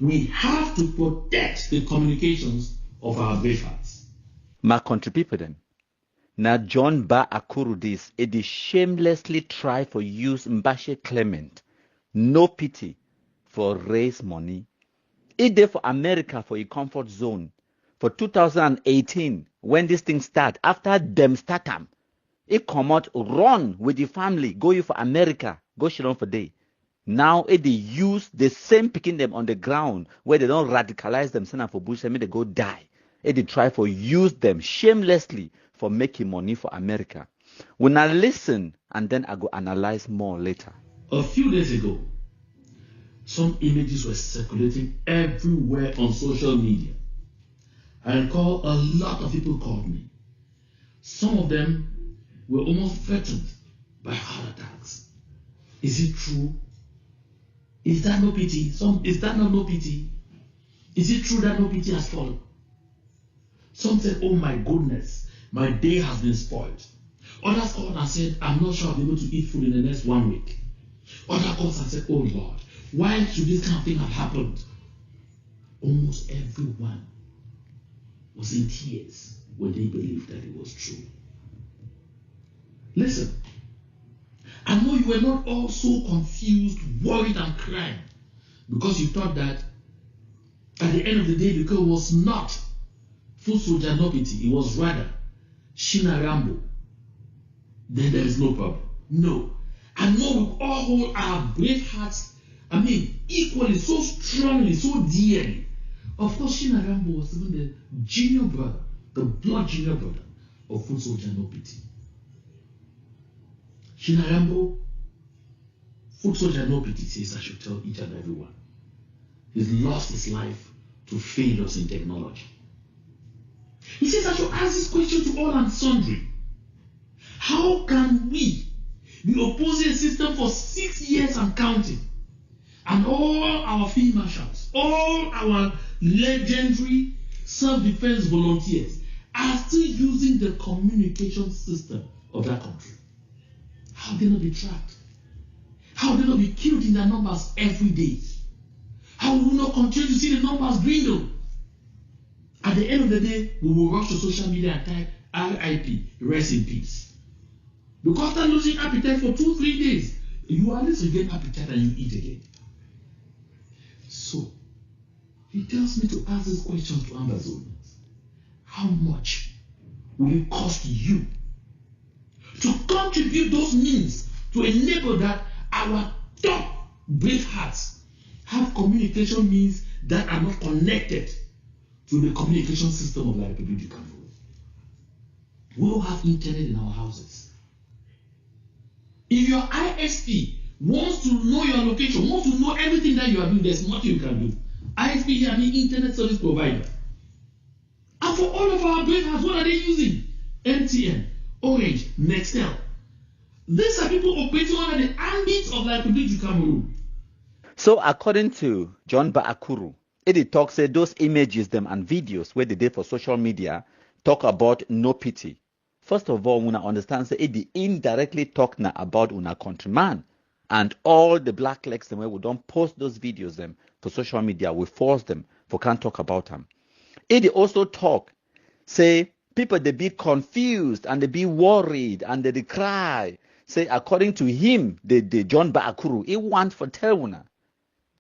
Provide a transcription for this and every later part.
We have to protect the communications of our brave hearts. My country people then. Now John Ba Akuru this, it is shamelessly try for use Mbashe Clement, no pity, for raise money. It there for America for a comfort zone. For 2018, when this thing start, after them start them, it come out, run with the family, go you for America, go shit on for day. Now they use the same picking them on the ground where they don't radicalize them, send them for bush, and they go die. They try for use them shamelessly for making money for America. When I listen and then I go analyze more later. A few days ago, some images were circulating everywhere on social media. I recall a lot of people called me. Some of them were almost threatened by heart attacks. Is it true? Is that no pity? Is that not no pity? Is it true that no pity has fallen? Some said, oh my goodness, my day has been spoiled. Others called and said, I'm not sure I'll be able to eat food in the next 1 week. Others called and said, oh Lord, why should this kind of thing have happened? Almost everyone was in tears when they believed that it was true. Listen, I know you were not all so confused, worried, and crying because you thought that at the end of the day, because it was not full soldier no pity, it was rather Shina Rambo. Then there is no problem. No. I know we all hold our brave hearts, equally, so strongly, so dearly. Of course, Shina Rambo was even the junior brother, the blood junior brother of full soldier no pity. Shina Rambo, full soldier no pity says I should tell each and everyone. He's lost his life to failures in technology. He says I should ask this question to all and sundry. How can we be opposing a system for 6 years and counting, and all our field marshals, all our legendary self-defense volunteers are still using the communication system of that country? How will they not be tracked? How will they not be killed in their numbers every day? How will we not continue to see the numbers dwindle? At the end of the day, we will rush to social media and type RIP, rest in peace. Because after losing appetite for 2-3 days, you at least regain appetite and you eat again. So, he tells me to ask this question to Ambazonians. How much will it cost you to contribute those means to enable that our top brave hearts have communication means that are not connected to the communication system of the Republic of Cameroon? We all have internet in our houses. If your ISP wants to know your location, wants to know everything that you are doing, there's nothing you can do. ISP here, Internet Service Provider. And for all of our brave hearts, what are they using? MTN, Orange, Nextel. These are people operating under the ambit of the Republic of Cameroon. So according to John Ba Akuru, it talks those images them and videos where they did for social media talk about no pity. First of all, when I understand say it indirectly talk now about una countryman and all the black legs them where we don't post those videos them for social media, we force them for can't talk about them. It also talk say people they be confused and they be worried and they cry. Say according to him, the John Ba Akuru, he want for tell una.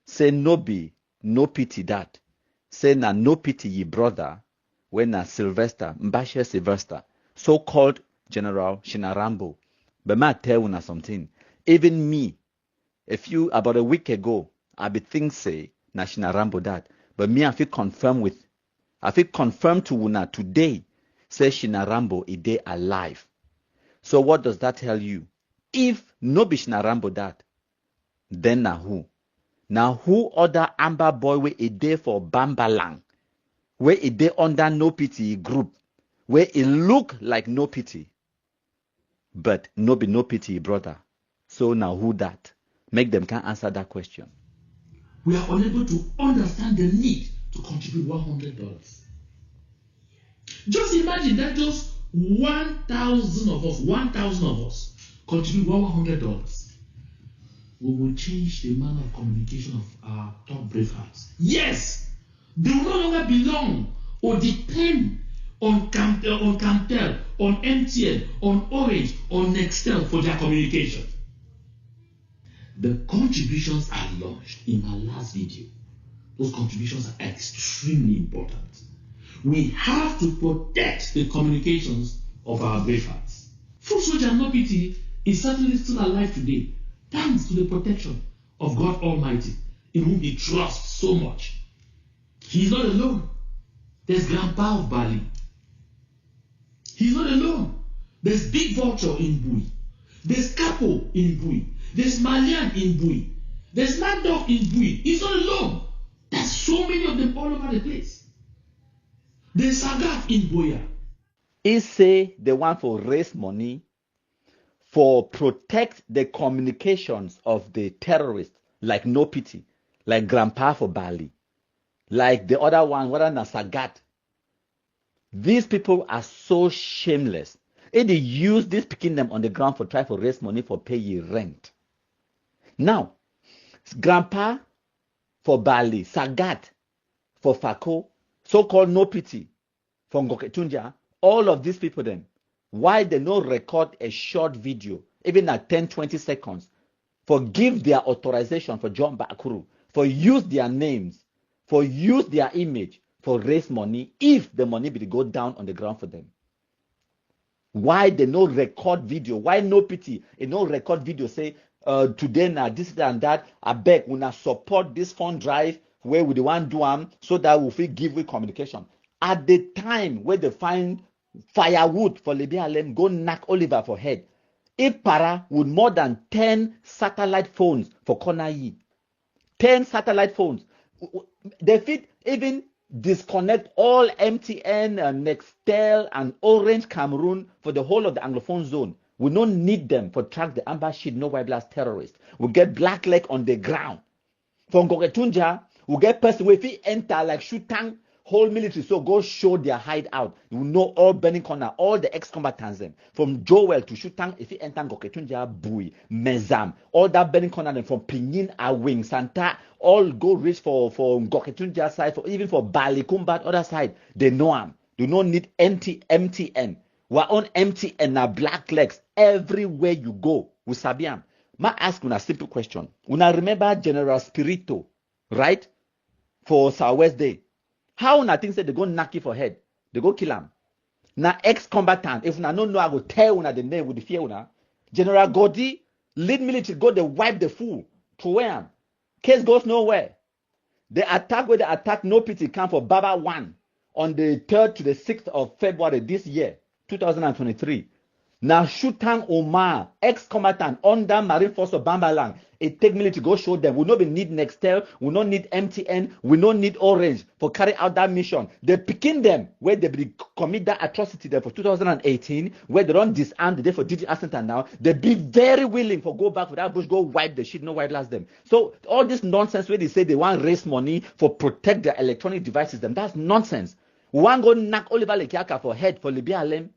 Say no pity that. Say na no pity ye brother when na Sylvester, Mbashe Sylvester, so-called General Shina Rambo. But ma tell una something. Even me, about a week ago, I be think say na Shina Rambo that. But me I feel confirmed to una today, say Shina Rambo is dey alive. So what does that tell you? If no be Shina Rambo that, then na who? Now who other Amber boy where a day for Bambalang, where a day under no pity group, where it look like no pity, but no be no pity brother. So now who that? Make them can answer that question. We are unable to understand the need to contribute $100. Just imagine that just 1,000 of us contribute $100. we will change the manner of communication of our top bravehearts. Yes, they will no longer belong or depend on Camtel, on MTN, on Orange, on Nextel for their communication. The contributions I launched in my last video, those contributions are extremely important. We have to protect the communications of our bravehearts. Foot Soldier No Pity is certainly still alive today, thanks to the protection of God Almighty, in whom he trusts so much. He's not alone. There's Grandpa of Bali. He's not alone. There's Big Vulture in Bui. There's Capo in Bui. There's Malian in Bui. There's Mad Dog in Bui. He's not alone. There's so many of them all over the place. There's Sagat in Boya. He say they want to raise money for protect the communications of the terrorists, like No Pity, like Grandpa for Bali, like the other one, whether na Sagat. These people are so shameless. And they use this picking them on the ground for try to raise money for pay rent. Now, Grandpa for Bali, Sagat for Fako, so-called No Pity from Goketunja, all of these people then, why they not record a short video, even at 10-20 seconds, for give their authorization for John Akuru, for use their names, for use their image, for raise money, if the money will go down on the ground for them. Why they no record video? Why No Pity? They no record video say, today now this and that, I beg we support this fund drive where we the one do them so that we will give with communication. At the time where they find firewood for Libya Alem, go knock Oliver for head. If para with more than 10 satellite phones for Konayi. 10 satellite phones. They fit even disconnect all MTN and Nextel and Orange Cameroon for the whole of the Anglophone zone. We don't need them for track the amber sheet, no white blast terrorists. We get black leg on the ground. From Goketunja, we get person if he enter like Shutang, whole military, so go show their hideout. You know all Burning Corner, all the ex-combatants them. From Joel to Shutang, if he enter Goketunja, Bui, Mezam, all that Burning Corner them from Pinyin, Awing, Santa, all go reach for Goketunja side, for even for Bali, Kumbat, other side. They know them. Do not need MTN. We're on MTN now, black legs everywhere you go. We sabiam. Ma ask you a simple question. Una remember General Spirito, right? For Southwest Day. How una think say they go knock you for head? They go kill him. Na ex-combatant. If una no know, I go tell una the name with the fear una. General Godi, lead military, go they wipe the fool. To where? Case goes nowhere. The attack where they attack No Pity camp for Baba 1 on the 3rd to the 6th of February this year, 2023. Now Shutang Omar, ex-combatant under Marine Force of Bambalang, it take military to go show them. We not need Nextel, we don't need MTN, we don't need Orange for carry out that mission. They picking them where they commit that atrocity there for 2018, where they don't disarm the day for digital center now. They be very willing for go back for that bush, go wipe the shit, no white last them. So all this nonsense where they say they want raise money for protect their electronic devices, them that's nonsense. We want go knock Oliver Lekiaka for head for Libya Alem.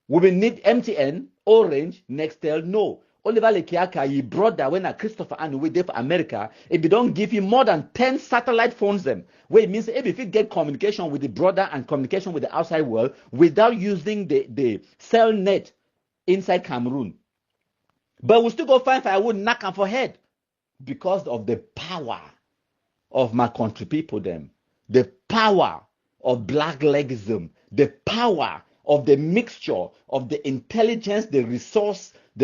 We will need MTN, Orange, Nextel. No. Oliver Lekiaka, he brought that when a Christopher and we there for America, if you don't give him more than 10 satellite phones them, where it means if you get communication with the brother and communication with the outside world without using the cell net inside Cameroon. But we still go find firewood, knock him for head because of the power of my country people them, the power of black legism, the power of the mixture of the intelligence, the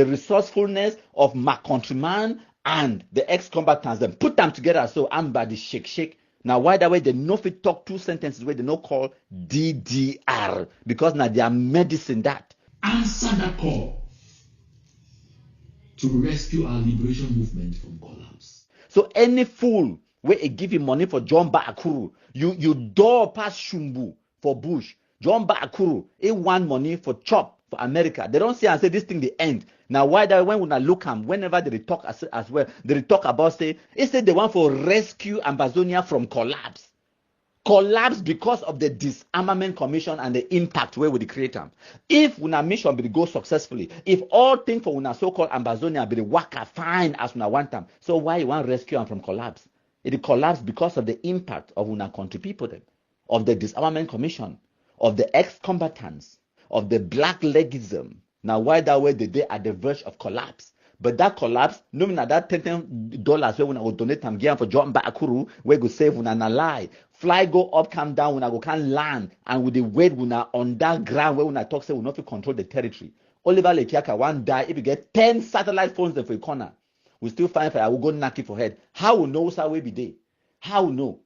resourcefulness of my countryman and the ex-combatants, them put them together. So I'm by the shake. Now why that way they no fit talk 2 sentences where they no call DDR because now they are medicine that. Answer that call to rescue our liberation movement from collapse. So any fool where it give you money for John Akuru, you door past Shumbu for Bush. John Akuru, he want money for chop for America. They don't see and say this thing the end. Now why that when we look them, whenever they talk as well, they talk about say they want for rescue Ambazonia from collapse. collapse because of the Disarmament Commission and the impact where we create them. If una mission be go successfully, if all things for una so-called Ambazonia be the worker fine as una want them, so why you want rescue them from collapse? It collapse because of the impact of una country people then, of the Disarmament Commission, of the ex-combatants, of the black legism. Now why that way they at the verge of collapse? But that collapse, no mean that $10 where we will donate them again for John Akuru, where go save una na lie. Fly go up, come down, when I go can land, and with the weight when on that ground where when I talk say we not to control the territory. Oliver Lekiaka one die if you get 10 satellite phones there for a corner. We still find fire, we go knock it for head. How we know how we be there? How we know?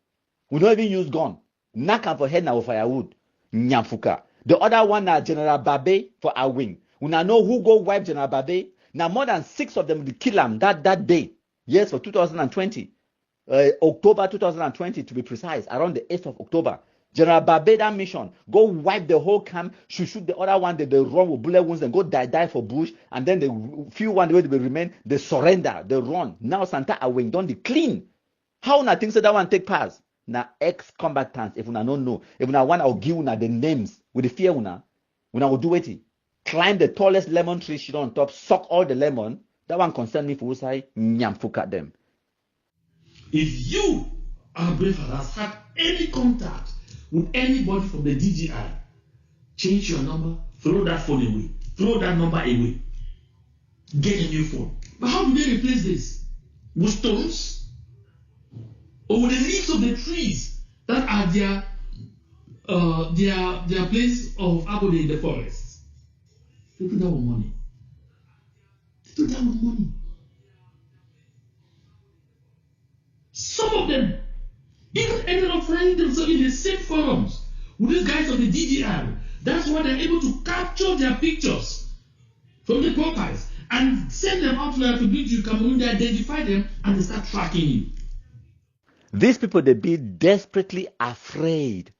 We don't even use gun. Knock am for head now with firewood. Nyamfuka. The other one na General Babe for our wing. We now know who go wipe General Babe. Now more than 6 of them will kill him that day. Yes, for 2020. October 2020 to be precise, around the 8th of October. General Barbeda mission, go wipe the whole camp, shoot the other one, they run with bullet wounds and go die for bush, and then the few ones where they remain, they surrender, they run. Now Santa Awing done the clean. How una think so that one take pass? Now ex-combatants, if una don't know, if una want I'll give una the names with the fear una will do it. Climb the tallest lemon tree shit on top, suck all the lemon. That one concern me for who say nyamfuka them. If you are brave and has had any contact with anybody from the DGI, change your number, throw that phone away, throw that number away, get a new phone. But how do they replace this? With stones? Or with the leaves of the trees that are their place of abode in the forest? They do that with money. They do that with money. Some of them even ended up finding themselves in the same forums with these guys of the DDR. That's why they're able to capture their pictures from the profiles and send them out to the Republic Cameroon. They identify them and they start tracking you. These people, they be desperately afraid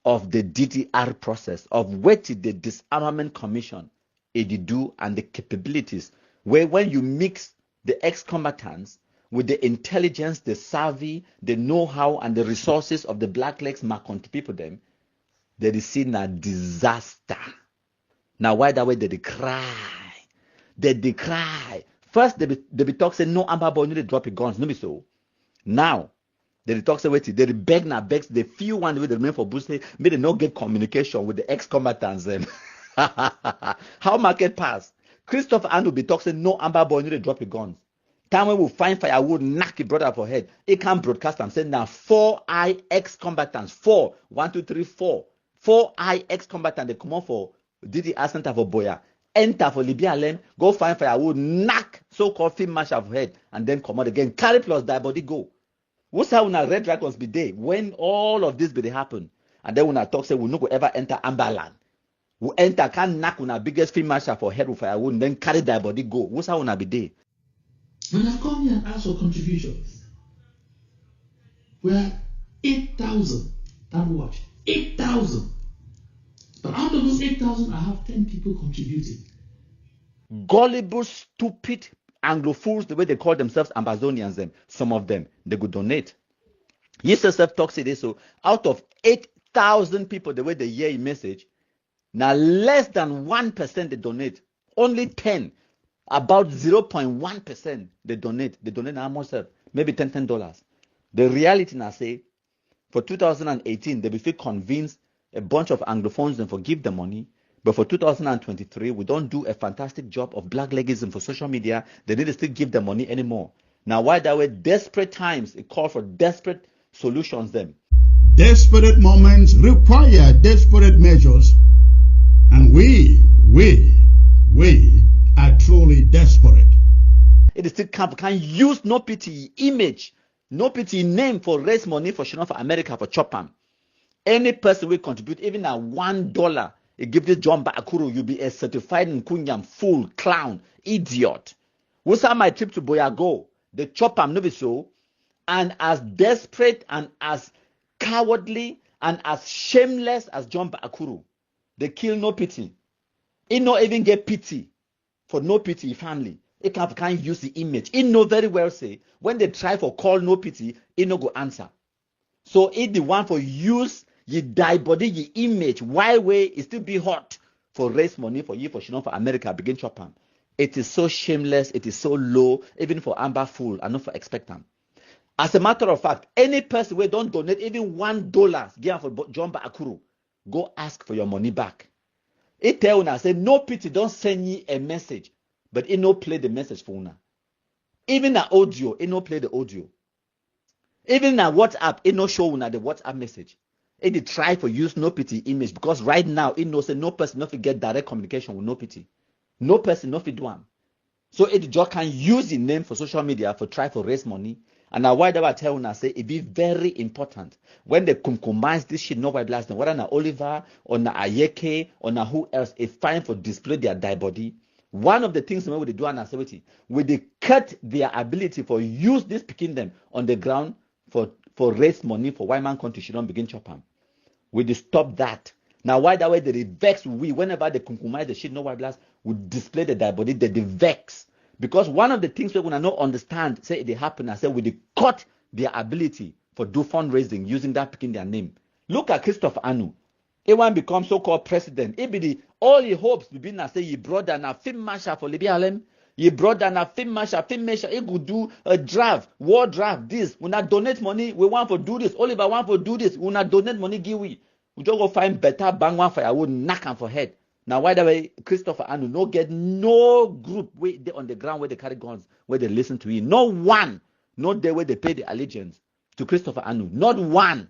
of the DDR process, of what the Disarmament Commission do and the capabilities, where when you mix the ex-combatants with the intelligence, the savvy, the know-how, and the resources of the Black Legs Makonti people, them, they is seen a disaster. Now, why that way they cry? They cry. First, they be talk say no Amber boy, no they drop your guns, no be so. Now, they talk say wait, they beg the few one way they remain for boosting, may they not get communication with the ex-combatants them. How market pass? Christopher Andrew be talk say no Amber boy, no they drop your guns. Time when we find firewood, knock your brother for head. He can broadcast and say now 4 IX combatants. 4, 1, 2, 3, 4. 4 IX combatants. They come on for DDR Center for Boya. Enter for Libya Land. Go find firewood, knock so-called field marshal for head, and then come out again. Carry plus die body go. What's how when Red Dragons be there? When all of this be they happen, and then when I talk say we no go ever enter Amberland. We enter can knock on our biggest field marshal for head with firewood, and then carry die body go. What's how when I be there? When I've come here and asked for contributions, we are 8,000 that watch. 8,000. But out of those 8,000, I have 10 people contributing. Gullible, stupid Anglophiles, the way they call themselves Ambazonians, them, some of them, they could donate. Yourself talks today, so out of 8,000 people, the way they hear a message, now less than 1% they donate. Only 10. About 0.1% they donate. They donate how much? Maybe $10. The reality now say, for 2018, they be feel convinced a bunch of Anglophones and forgive the money. But for 2023, we don't do a fantastic job of black legism for social media. They need to still give the money anymore. Now, why that way? Desperate times, it calls for desperate solutions then. Desperate moments require desperate measures. And we are truly desperate. It is still can use no pity image, no pity name for raise money for Shino for America for Chopam. Any person will contribute even at $1, it give this John Akuru, you'll be a certified Nkunyam fool, clown, idiot. What's my trip to Boyago? The Chopam no be so, and as desperate and as cowardly and as shameless as John Akuru. They kill no pity. He not even get pity for no pity family. He can't use the image. He know very well say when they try for call no pity, he no go answer. So it the one for use ye die body ye image. Why way it still be hot for raise money for you for Shinon for America begin chop am. It is so shameless, it is so low, even for Amber Fool and not for expect am. As a matter of fact, any person who don't donate even $1, give for John Akuru, go ask for your money back. It tell una say no pity, don't send ye a message, but it no play the message for una. Even the audio, it no play the audio. Even na WhatsApp, it no show una the WhatsApp message. It dey try for use no pity image because right now it know say no person no fit get direct communication with no pity. No person no fit do am. So it just can use the name for social media for try for raise money. And now why I tell una say it be very important when they combine this shit no white blast whether na Oliver or na Ayeke or na who else is fine for display their die body. One of the things when they do an activity, when they cut their ability for use this picking them on the ground for raise money for white man country, she don't begin chop them. We they stop that. Now why that way they vex we whenever they compromise the shit no white blast we display the die body they vex. Because one of the things we're gonna not understand, say they happen, I say we they cut their ability for do fundraising using that picking their name. Look at Christopher Anu. He becomes so-called president. It be the all he hopes to be na say he brother na film marshal for Libya Alem. He brother na film marshal, he could do a draft, war draft, this. We not donate money, we want to do this. Oliver want to do this, we not donate money, give we. We just go find better bang one fire, I would knock him for head. Now why that way Christopher Anu no get no group where they on the ground where they carry guns, where they listen to him. No one, not there where they pay the allegiance to Christopher Anu. Not one.